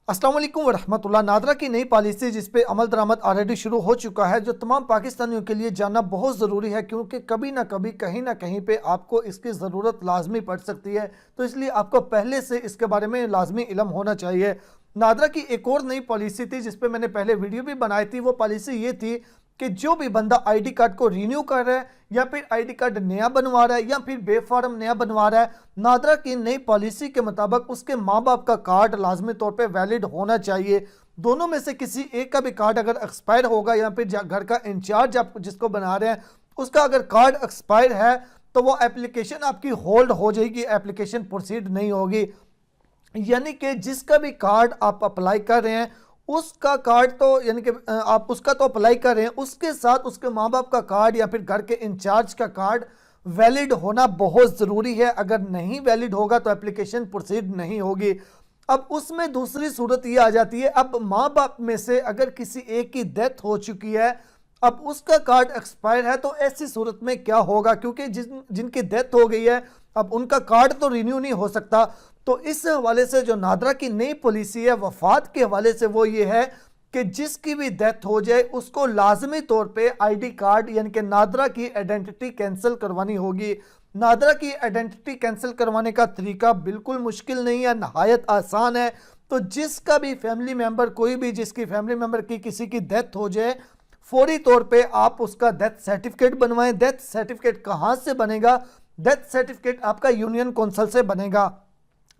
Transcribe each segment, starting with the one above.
अस्सलाम वालेकुम वरहमतुल्लाह। नादरा की नई पॉलिसी जिस पे अमल दरामद ऑलरेडी शुरू हो चुका है, जो तमाम पाकिस्तानियों के लिए जानना बहुत ज़रूरी है, क्योंकि कभी ना कभी कहीं ना कहीं पे आपको इसकी ज़रूरत लाजमी पड़ सकती है। तो इसलिए आपको पहले से इसके बारे में लाजमी इल्म होना चाहिए। नादरा की एक और नई पॉलिसी थी जिस पे मैंने पहले वीडियो भी बनाई थी। वो पॉलिसी ये थी कि जो भी बंदा आईडी कार्ड को रीन्यू कर रहा है या फिर आईडी कार्ड नया बनवा रहा है या फिर बेफार्म नया बनवा रहा है, नादरा की नई पॉलिसी के मुताबिक उसके माँ बाप का कार्ड लाजमी तौर पे वैलिड होना चाहिए। दोनों में से किसी एक का भी कार्ड अगर एक्सपायर होगा या फिर घर का इंचार्ज आप जिसको बना रहे हैं उसका अगर कार्ड एक्सपायर है तो वो एप्लीकेशन आपकी होल्ड हो जाएगी, एप्लीकेशन प्रोसीड नहीं होगी। यानी कि जिसका भी कार्ड आप अप्लाई कर रहे हैं उसका कार्ड तो यानी कि आप उसका तो अप्लाई कर रहे हैं, उसके साथ उसके माँ बाप का कार्ड या फिर घर के इंचार्ज का कार्ड वैलिड होना बहुत ज़रूरी है। अगर नहीं वैलिड होगा तो एप्लीकेशन प्रोसीड नहीं होगी। अब उसमें दूसरी सूरत ये आ जाती है, अब माँ बाप में से अगर किसी एक की डेथ हो चुकी है, अब उसका कार्ड एक्सपायर है, तो ऐसी सूरत में क्या होगा? क्योंकि जिनकी डेथ हो गई है अब उनका कार्ड तो रिन्यू नहीं हो सकता। तो इस हवाले से जो नादरा की नई पॉलिसी है वफात के हवाले से वो ये है कि जिसकी भी डेथ हो जाए उसको लाजमी तौर पे आईडी कार्ड यानी कि नादरा की आइडेंटिटी कैंसिल करवानी होगी। नादरा की आइडेंटिटी कैंसिल करवाने का तरीका बिल्कुल मुश्किल नहीं है, नहायत आसान है। तो जिसका भी फैमिली मेंबर, कोई भी जिसकी फैमिली मेंबर की किसी की डेथ हो जाए, फौरी तौर पे आप उसका डेथ सर्टिफिकेट बनवाएं। डेथ सर्टिफिकेट कहाँ से बनेगा? डेथ सर्टिफिकेट आपका यूनियन कौंसिल से बनेगा।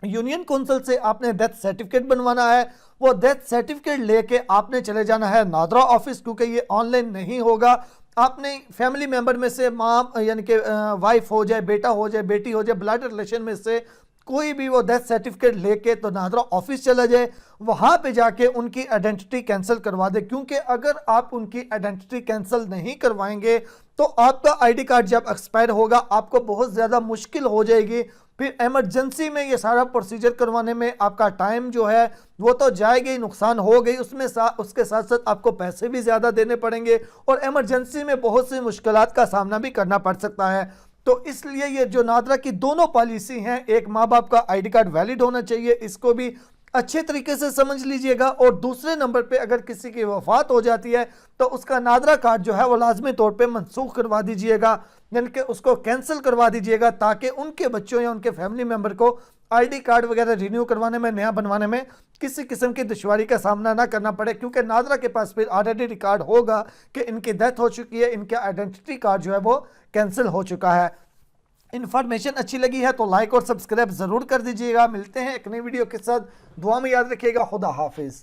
यूनियन कौंसिल से आपने डेथ सर्टिफिकेट बनवाना है। वो डेथ सर्टिफिकेट लेके आपने चले जाना है नादरा ऑफिस, क्योंकि ये ऑनलाइन नहीं होगा। आपने फैमिली मेंबर में से माँ यानी कि वाइफ हो जाए, बेटा हो जाए, बेटी हो जाए, ब्लड रिलेशन में से कोई भी वो डेथ सर्टिफिकेट लेके तो नादरा ऑफिस चला जाए, वहां पे जाके उनकी आइडेंटिटी कैंसिल करवा दे। क्योंकि अगर आप उनकी आइडेंटिटी कैंसिल नहीं करवाएंगे तो आपका आईडी कार्ड जब एक्सपायर होगा आपको बहुत ज़्यादा मुश्किल हो जाएगी। फिर इमरजेंसी में ये सारा प्रोसीजर करवाने में आपका टाइम जो है वो तो जाएगा ही, नुकसान हो गई उसमें उसके साथ साथ आपको पैसे भी ज़्यादा देने पड़ेंगे और इमरजेंसी में बहुत सी मुश्किलात का सामना भी करना पड़ सकता है। तो इसलिए ये जो नादरा की दोनों पॉलिसी हैं, एक माँ बाप का आईडी कार्ड वैलिड होना चाहिए, इसको भी अच्छे तरीके से समझ लीजिएगा। और दूसरे नंबर पे अगर किसी की वफात हो जाती है तो उसका नादरा कार्ड जो है वो लाजमी तौर पे मनसूख करवा दीजिएगा, यानी कि उसको कैंसिल करवा दीजिएगा, ताकि उनके बच्चों या उनके फैमिली मेंबर को आईडी कार्ड वगैरह रिन्यू करवाने में, नया बनवाने में किसी किस्म की दुश्वारी का सामना ना करना पड़े। क्योंकि नादरा के पास फिर ऑलरेडी रिकॉर्ड होगा कि इनकी डेथ हो चुकी है, इनका आइडेंटिटी कार्ड जो है वो कैंसिल हो चुका है। इन्फॉर्मेशन अच्छी लगी है तो लाइक और सब्सक्राइब ज़रूर कर दीजिएगा। मिलते हैं एक नई वीडियो के साथ, दुआ में याद रखिएगा। खुदा हाफिज़।